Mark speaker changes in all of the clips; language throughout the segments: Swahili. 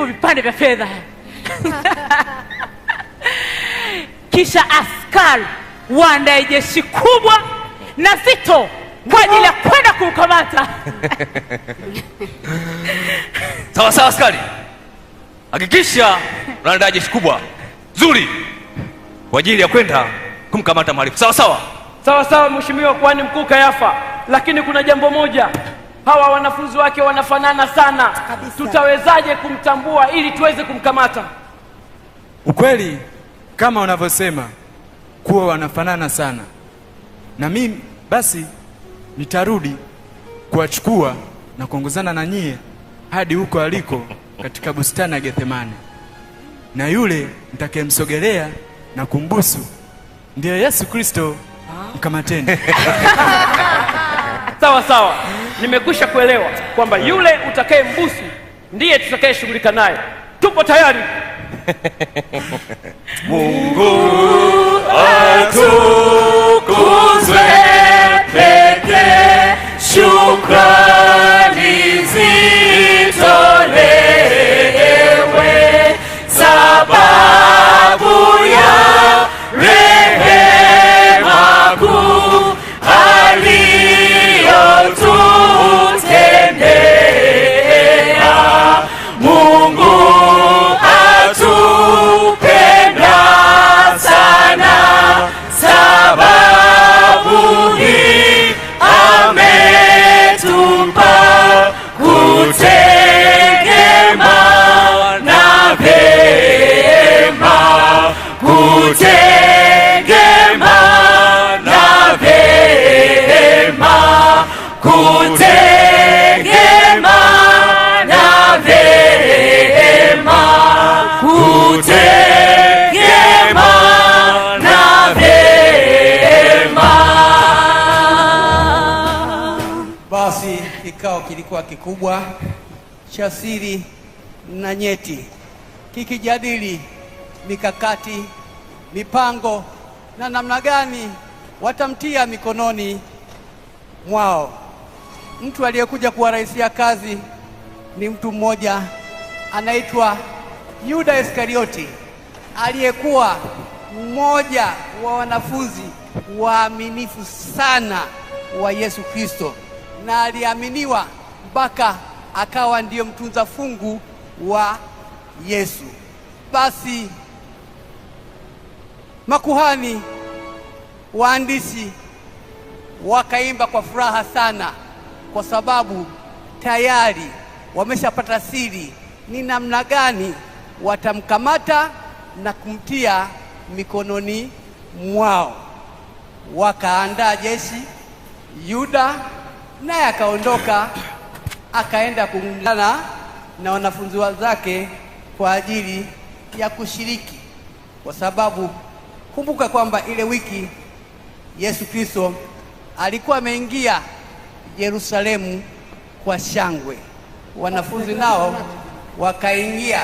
Speaker 1: hivyo vipande vya fedha. Kisha askari waandae jeshi kubwa na zito kwa ajili ya kwenda kumkamata.
Speaker 2: Sawa sawa askari, hakikisha unaandaa jeshi kubwa zuri kwa ajili ya kwenda kumkamata mhalifu. Sawa sawa.
Speaker 3: Sawa sawa Mheshimiwa Kuhani Mkuu Kayafa, lakini kuna jambo moja. Hawa wanafunzi wake wanafanana sana kabisa. Tutawezaje kumtambua ili tuweze kumkamata?
Speaker 4: Ukweli kama unavyosema kuwa wanafanana sana, na mimi basi nitarudi kuwachukua na kuongozana na nyie hadi huko aliko katika bustani ya Gethsemane, na yule nitakayemsogelea na kumbusu ndiye Yesu Kristo. Mkamateni.
Speaker 3: Sawa sawa, nimekwisha kuelewa kwamba yule utakayembusu ndiye tutakayeshughulika naye. Tupo tayari.
Speaker 2: Mungu atukuzwe pekee, shukrani zitolewe, sababu ya rehema kuu aliyotutendea. Mungu atupenda sana, sababu hii ametupa kutegema na vema, kutegema na vema, kutegema na vema, kutegema na vema.
Speaker 5: Basi kikao kilikuwa kikubwa cha siri na nyeti, kikijadili mikakati, mipango na namna gani watamtia mikononi mwao. Mtu aliyekuja kuwarahisishia kazi ni mtu mmoja anaitwa Yuda Iskarioti, aliyekuwa mmoja wa wanafunzi waaminifu sana wa Yesu Kristo, na aliaminiwa mpaka akawa ndiyo mtunza fungu wa Yesu. Basi makuhani waandishi wakaimba kwa furaha sana, kwa sababu tayari wameshapata siri ni namna gani watamkamata na kumtia mikononi mwao. Wakaandaa jeshi. Yuda naye akaondoka akaenda kuungana na wanafunzi wenzake kwa ajili ya kushiriki, kwa sababu kumbuka kwamba ile wiki Yesu Kristo alikuwa ameingia Yerusalemu kwa shangwe. Wanafunzi nao wakaingia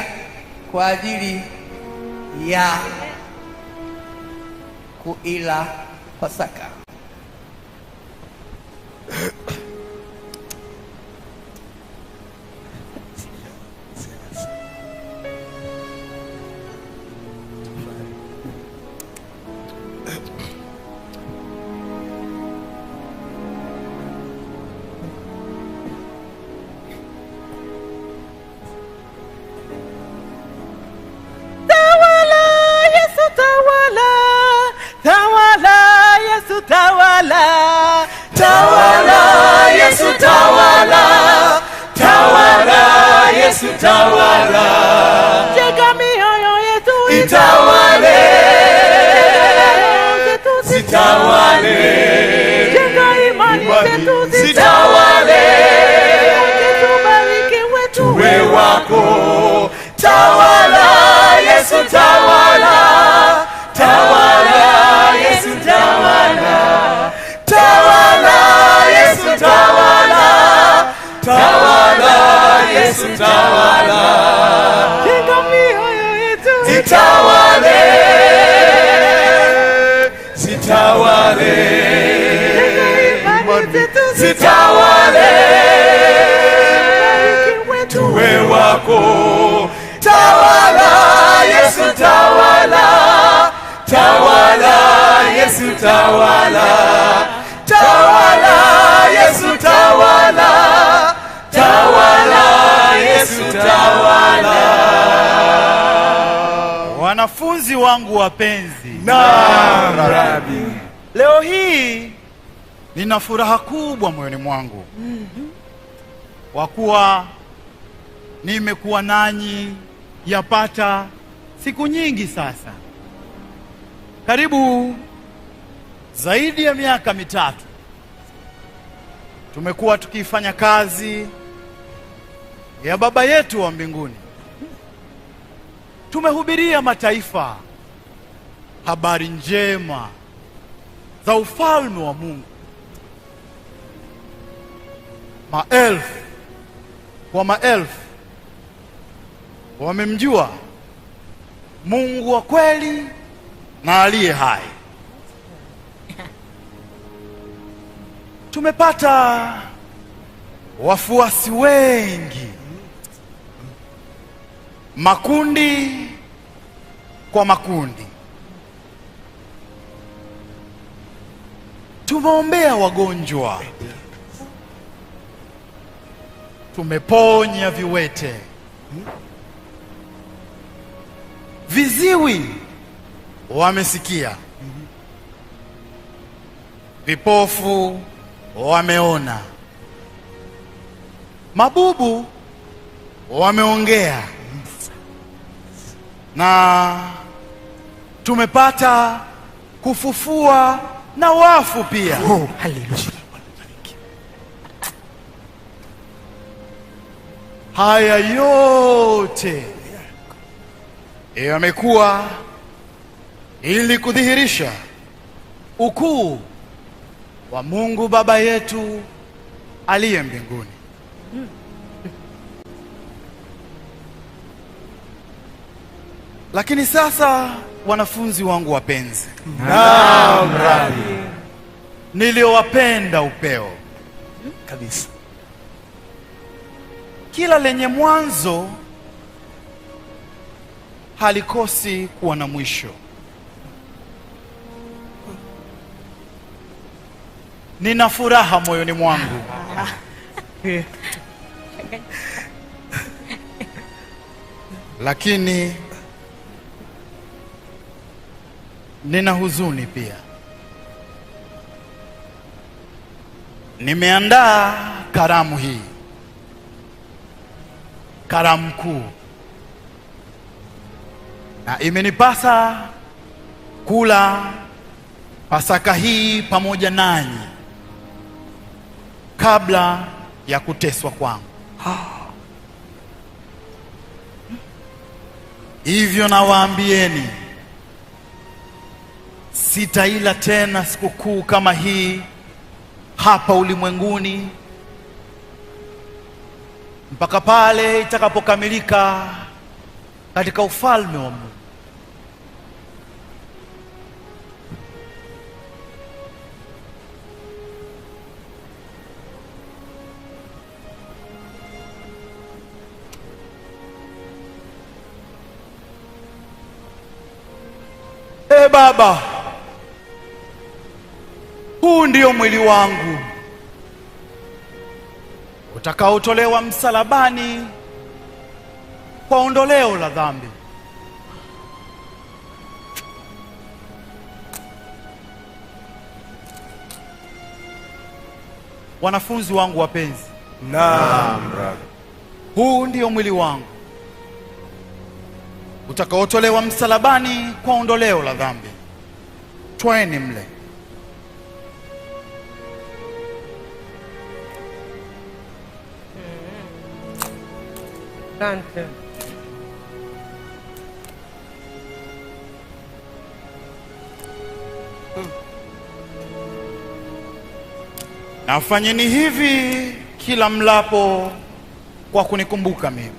Speaker 5: kwa ajili ya kuila Pasaka.
Speaker 2: Tawala,
Speaker 1: Jenga mioyo yetu
Speaker 2: itawale, zitawale,
Speaker 1: jenga imani zetu
Speaker 2: zitawale,
Speaker 1: tubariki wetu
Speaker 2: we wako. Tawala Yesu, tawala, tawala Yesu, tawala, tawala Yesu, tawala, tawala Yesu, tawala,
Speaker 1: jenga mioyo yetu
Speaker 2: zitawale, zitawale,
Speaker 1: jenga imani zetu
Speaker 2: zitawale,
Speaker 1: tubariki wetu
Speaker 2: we wako.
Speaker 4: tawala, tawala Yesu tawala, tawala Yesu tawala.
Speaker 6: Wanafunzi wangu wapenzi,
Speaker 4: Naam Rabi.
Speaker 6: leo hii nina furaha kubwa moyoni mwangu kwa kuwa nimekuwa nanyi yapata siku nyingi sasa, karibu zaidi ya miaka mitatu. Tumekuwa tukifanya kazi ya Baba yetu wa mbinguni. Tumehubiria mataifa habari njema za ufalme wa Mungu. Maelfu kwa maelfu wamemjua Mungu wa kweli na aliye hai. Tumepata wafuasi wengi, makundi kwa makundi. Tumeombea wagonjwa, tumeponya viwete, viziwi wamesikia, vipofu wameona, mabubu wameongea, na tumepata kufufua na wafu pia.
Speaker 4: Oh, haleluya.
Speaker 6: Haya yote yamekuwa ili kudhihirisha ukuu wa Mungu Baba yetu aliye mbinguni. Lakini sasa, wanafunzi wangu wapenzi,
Speaker 4: Naam Rabi.
Speaker 6: niliowapenda upeo
Speaker 4: Kabisa.
Speaker 6: kila lenye mwanzo halikosi kuwa na mwisho. Nina furaha moyoni mwangu lakini nina huzuni pia. Nimeandaa karamu hii, karamu kuu, na imenipasa kula Pasaka hii pamoja nanyi kabla ya kuteswa kwangu. Hivyo nawaambieni, sitaila tena sikukuu kama hii hapa ulimwenguni mpaka pale itakapokamilika katika ufalme wa Mungu. Baba, huu ndio mwili wangu utakaotolewa msalabani kwa ondoleo la dhambi. Wanafunzi wangu wapenzi,
Speaker 4: Naam Rabi.
Speaker 6: huu ndio mwili wangu utakaotolewa msalabani kwa ondoleo la dhambi. Twaeni mle.
Speaker 7: Asante.
Speaker 6: Na fanyeni hivi kila mlapo kwa kunikumbuka mimi.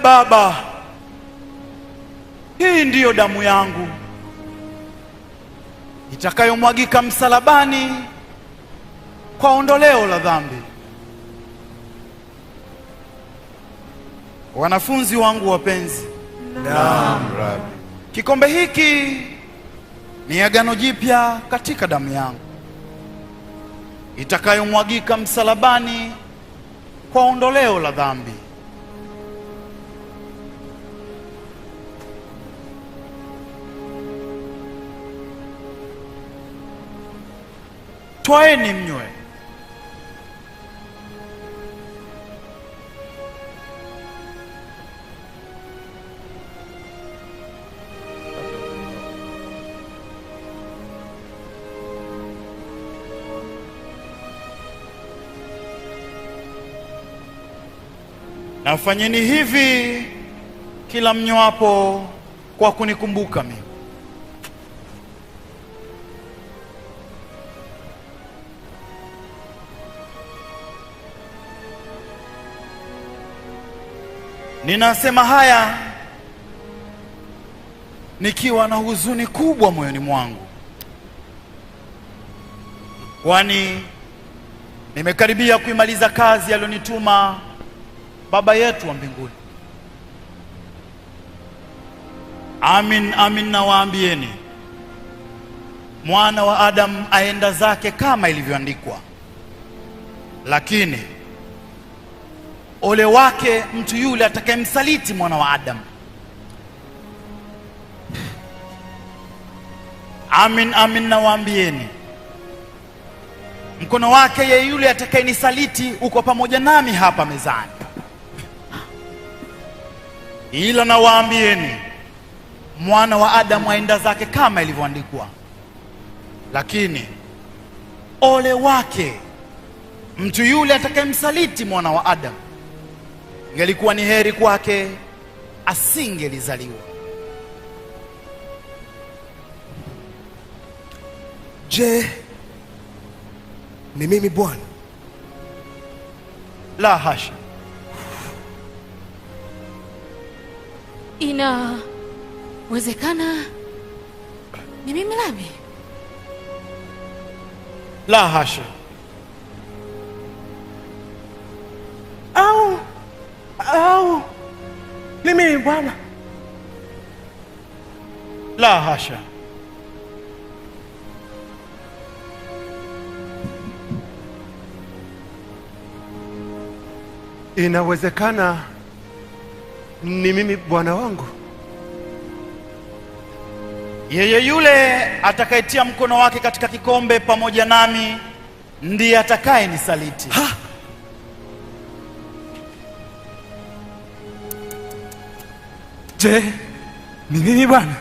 Speaker 6: Baba, hii ndiyo damu yangu itakayomwagika msalabani kwa ondoleo la dhambi. Wanafunzi wangu wapenzi,
Speaker 4: Naam, Rabi.
Speaker 6: kikombe hiki ni agano jipya katika damu yangu itakayomwagika msalabani kwa ondoleo la dhambi. Twaeni mnywe. Na fanyeni hivi kila mnywapo kwa kunikumbuka mimi. Ninasema haya nikiwa na huzuni kubwa moyoni mwangu, kwani nimekaribia kuimaliza kazi aliyonituma Baba yetu wa mbinguni. Amin, amin nawaambieni, mwana wa Adamu aenda zake kama ilivyoandikwa, lakini ole wake mtu yule atakayemsaliti mwana wa Adamu. Amin, amin nawaambieni, mkono wake yeye yule atakayenisaliti uko pamoja nami hapa mezani. Ila nawaambieni, mwana wa Adamu aenda zake kama ilivyoandikwa, lakini ole wake mtu yule atakayemsaliti mwana wa Adamu. Ingelikuwa ni heri kwake asingelizaliwa.
Speaker 4: Je, ni mimi Bwana?
Speaker 6: La hasha.
Speaker 7: Inawezekana ni mimi Rabi?
Speaker 6: La hasha.
Speaker 4: Au ni mimi Bwana?
Speaker 6: La hasha.
Speaker 4: Inawezekana ni mimi Bwana wangu.
Speaker 6: Yeye yule atakayetia mkono wake katika kikombe pamoja nami ndiye atakayenisaliti.
Speaker 4: Je, ni mimi Bwana?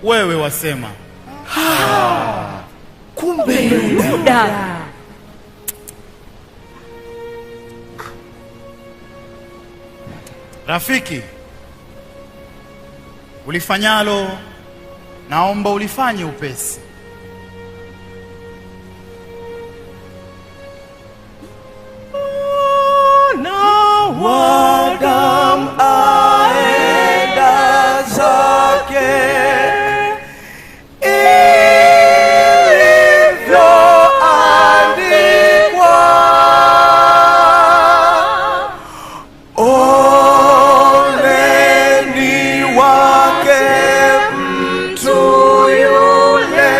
Speaker 6: Wewe wasema.
Speaker 4: Kumbe
Speaker 1: Yuda.
Speaker 6: Rafiki, ulifanyalo naomba ulifanye upesi.
Speaker 4: Adam aenda zake ilivyoandikwa. Oleni wake mtu yule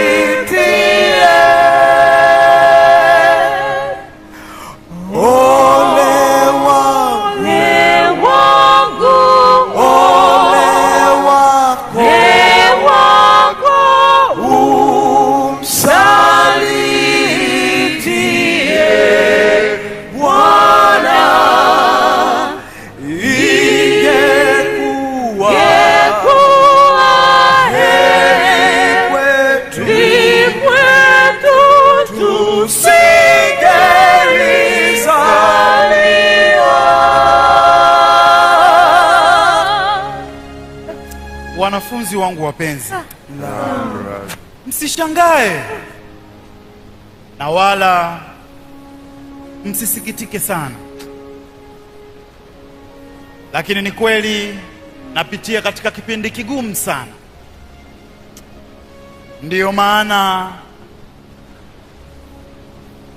Speaker 4: amsalitie.
Speaker 6: Wanafunzi wangu wapenzi, msishangae na wala msisikitike sana, lakini ni kweli napitia katika kipindi kigumu sana. Ndiyo maana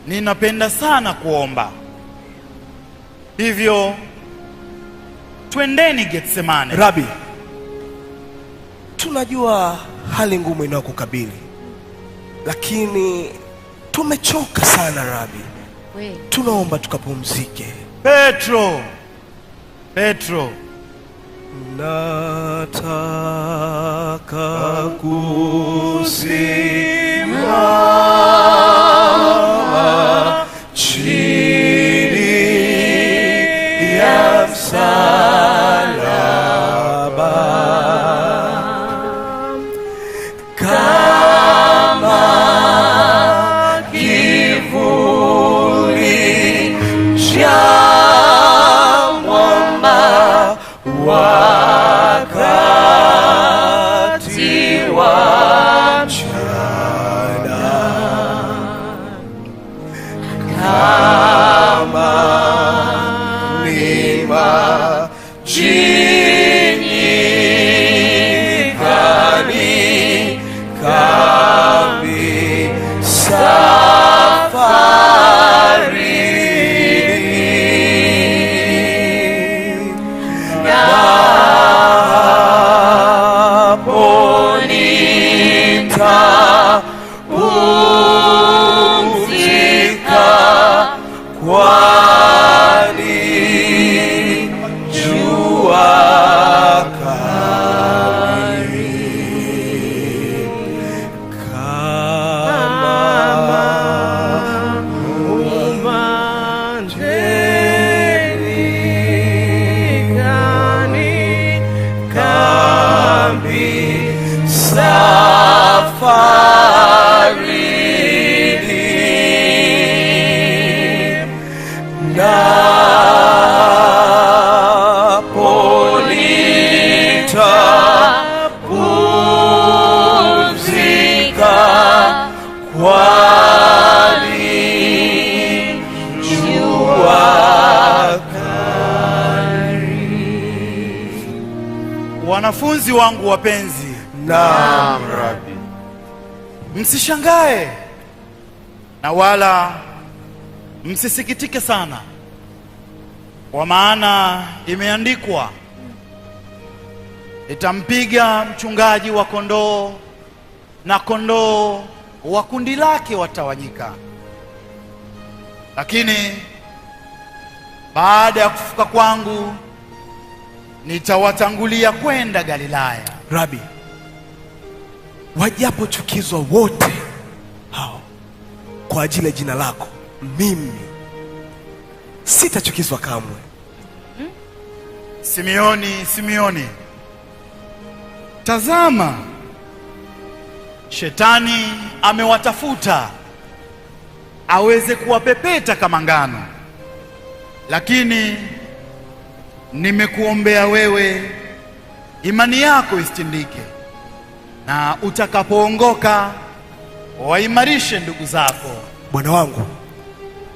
Speaker 6: ninapenda sana kuomba. Hivyo twendeni Getsemane.
Speaker 4: Rabi, tunajua hali ngumu inayokukabili, lakini tumechoka sana Rabi. Tunaomba tukapumzike.
Speaker 6: Petro,
Speaker 4: nataka kusimama chini ya msalaba kama kivuli cha mwamba wakati wa mchana, kama mlima nyikani, kambi safarini, napo nitapumzika, kwani jua kali kama umanjeni gani, kambi safarini, napo nitapumzika, kwani jua kali.
Speaker 6: wanafunzi wangu wapenzi,
Speaker 4: Naam Rabi.
Speaker 6: msishangae na wala msisikitike sana, kwa maana imeandikwa, itampiga mchungaji wa kondoo na kondoo wa kundi lake watawanyika. Lakini baada ya kufuka kwangu nitawatangulia kwenda Galilaya.
Speaker 4: Rabi, wajapochukizwa wote hao kwa ajili ya jina lako, mimi sitachukizwa kamwe.
Speaker 6: Simeoni, tazama, Shetani amewatafuta aweze kuwapepeta kama ngano, lakini nimekuombea wewe imani yako isitindike, na utakapoongoka waimarishe ndugu zako.
Speaker 4: Bwana wangu,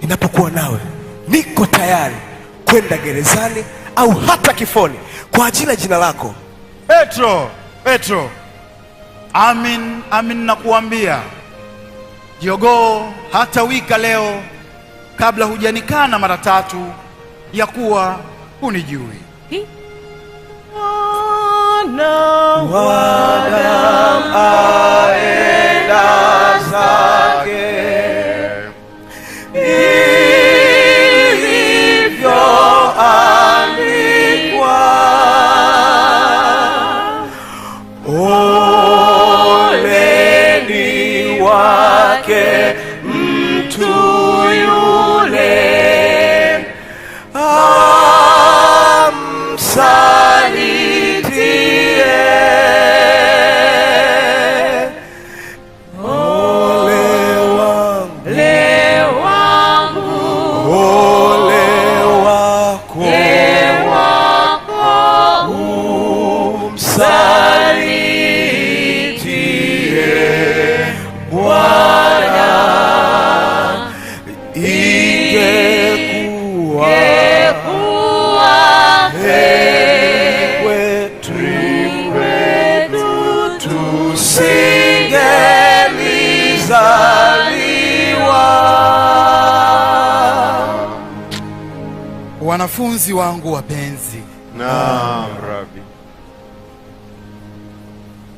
Speaker 4: ninapokuwa nawe niko tayari kwenda gerezani au hata kifoni kwa ajili ya jina lako.
Speaker 6: Petro, amin nakuambia, jogoo hata wika leo kabla hujanikana mara tatu ya kuwa hunijui.
Speaker 4: Wanadamu aenda zake ilivyoandikwa, oleni wake mtu yule amsalitie,
Speaker 6: wanafunzi wangu wapenzi.
Speaker 8: Naam, Rabi.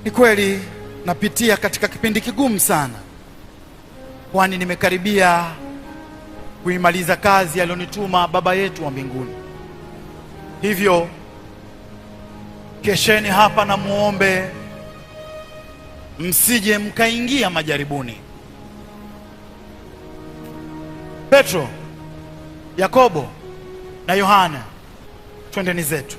Speaker 6: Ni kweli napitia katika kipindi kigumu sana, kwani nimekaribia kuimaliza kazi alionituma Baba yetu wa mbinguni. Hivyo kesheni hapa na muombe msije mkaingia majaribuni. Petro, Yakobo na Yohana, twendeni zetu.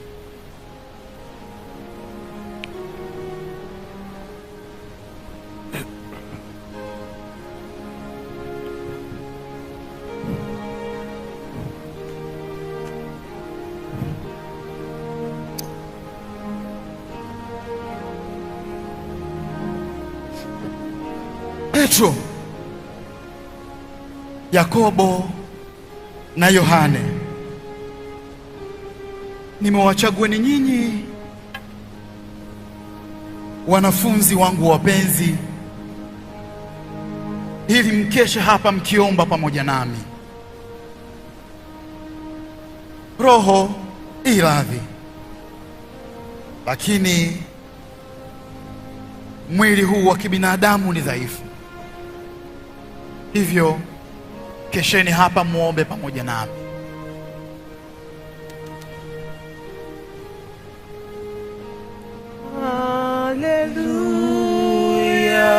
Speaker 6: Petro, Yakobo na Yohane, nimewachagueni nyinyi wanafunzi wangu wapenzi, ili mkesha hapa mkiomba pamoja nami. Roho i radhi, lakini mwili huu wa kibinadamu ni dhaifu. Hivyo kesheni hapa muombe pamoja nami.
Speaker 4: Haleluya,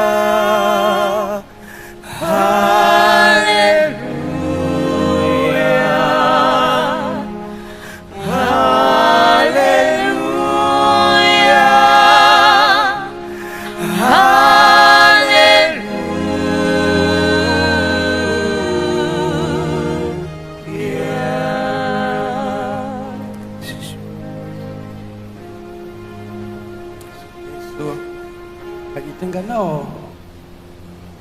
Speaker 5: akajitenga nao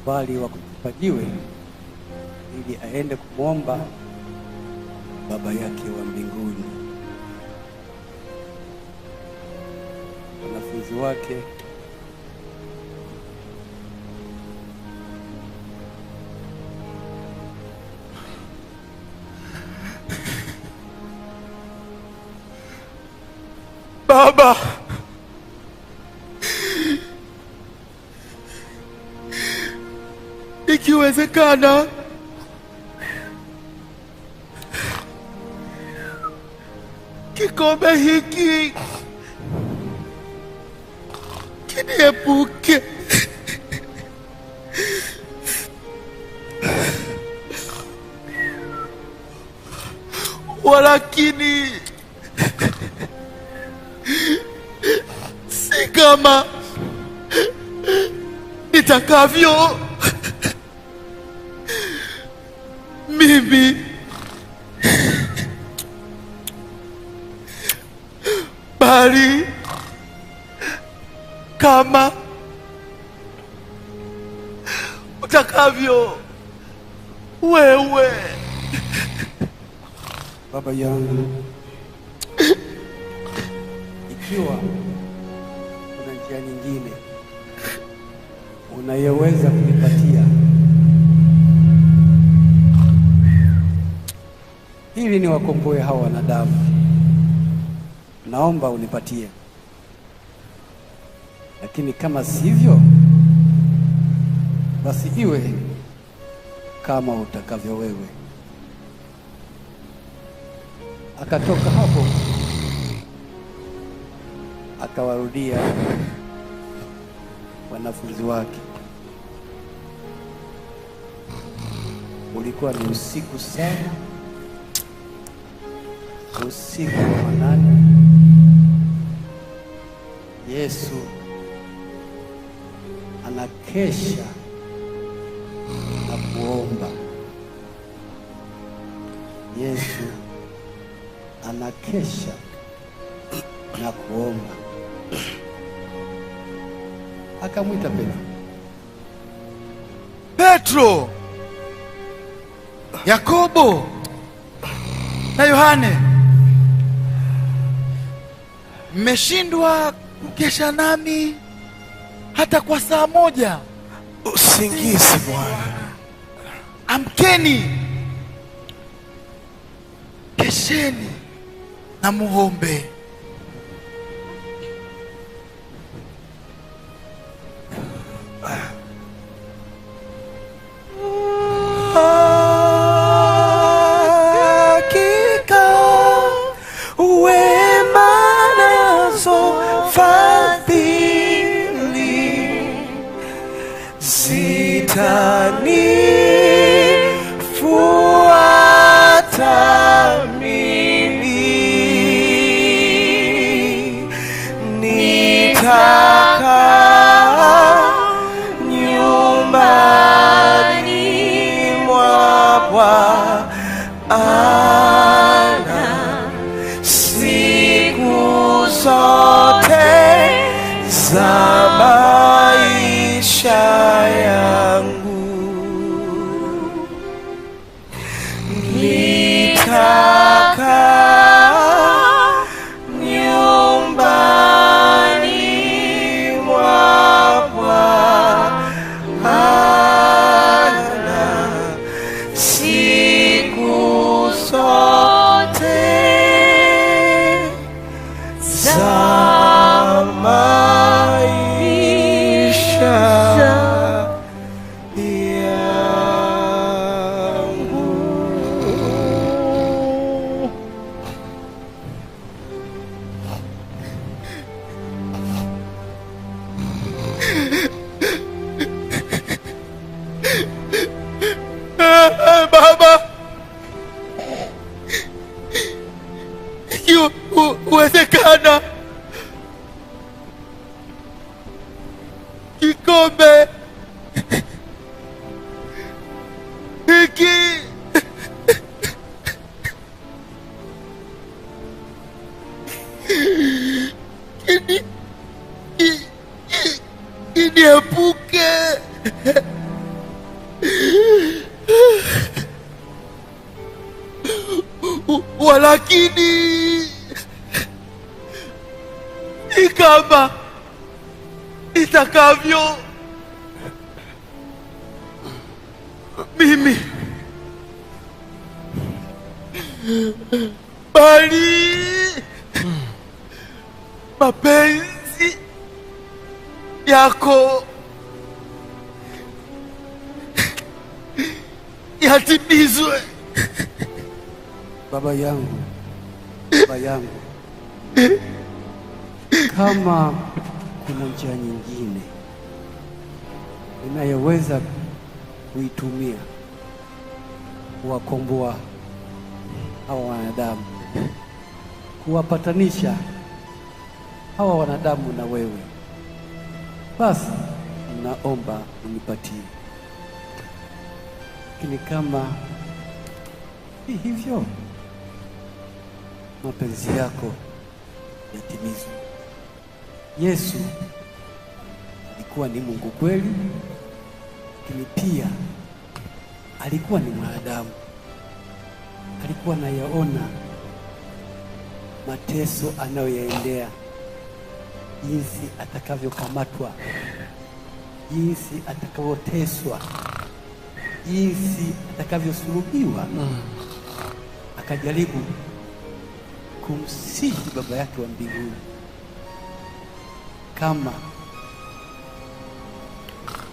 Speaker 5: bali wakutupa jiwe ili aende kumwomba Baba yake wa mbinguni. Wanafunzi wake
Speaker 6: Baba, ikiwezekana kikombe hiki kiniepuke, walakini si kama nitakavyo mimi, bali kama utakavyo wewe.
Speaker 5: Baba yangu, ikiwa kuna njia nyingine unayoweza kunipatia ili niwakomboe hawa wanadamu, naomba unipatie. Lakini kama sivyo, basi iwe kama utakavyo wewe. Akatoka hapo akawarudia wanafunzi wake. Ulikuwa ni usiku sana, usiku wa manane. Yesu anakesha na kuomba. Yesu anakesha na kuomba. Akamwita
Speaker 6: Petro, Yakobo na Yohane, mmeshindwa kukesha nami hata kwa saa moja?
Speaker 4: usingizi Bwana.
Speaker 6: Amkeni, kesheni na muombe.
Speaker 4: Hakika wema nazo fadhili zitanifuata mimi, nitakaa nyumbani mwa Bwana siku zote za maisha yangu. Nitakaa nyumbani mwa Bwana siku zote za maisha yangu.
Speaker 6: Baba, ikiwezekana kikombe hiki kiniepuke, walakini ni kama nitakavyo mimi, bali mapenzi yako yatimizwe.
Speaker 5: Baba yangu, Baba yangu, kama kuna njia nyingine inayoweza kuitumia kuwakomboa hawa wanadamu, kuwapatanisha hawa wanadamu na wewe, basi naomba unipatie. Lakini kama si hivyo, mapenzi yako yatimizwe. Yesu alikuwa ni Mungu kweli, lakini pia alikuwa ni mwanadamu. Alikuwa anayaona mateso anayoyaendea, jinsi atakavyokamatwa, jinsi atakavyoteswa, jinsi atakavyosulubiwa. Akajaribu kumsihi Baba yake wa mbinguni, kama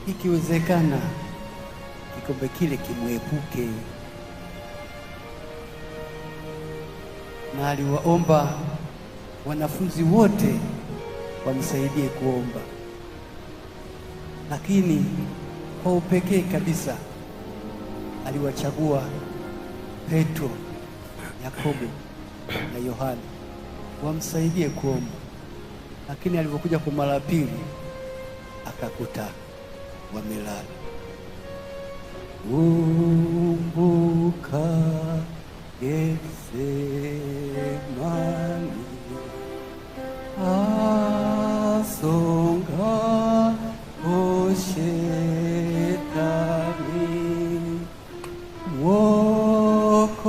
Speaker 5: ikiwezekana kikombe kile kimwepuke. Na aliwaomba wanafunzi wote wamsaidie kuomba, lakini kwa upekee kabisa aliwachagua Petro, Yakobo na Yohana wamsaidie kuomba. Lakini alipokuja kwa mara pili akakuta wamelala. Kumbuka Getsemani, asonga o Shetani, Mwokozi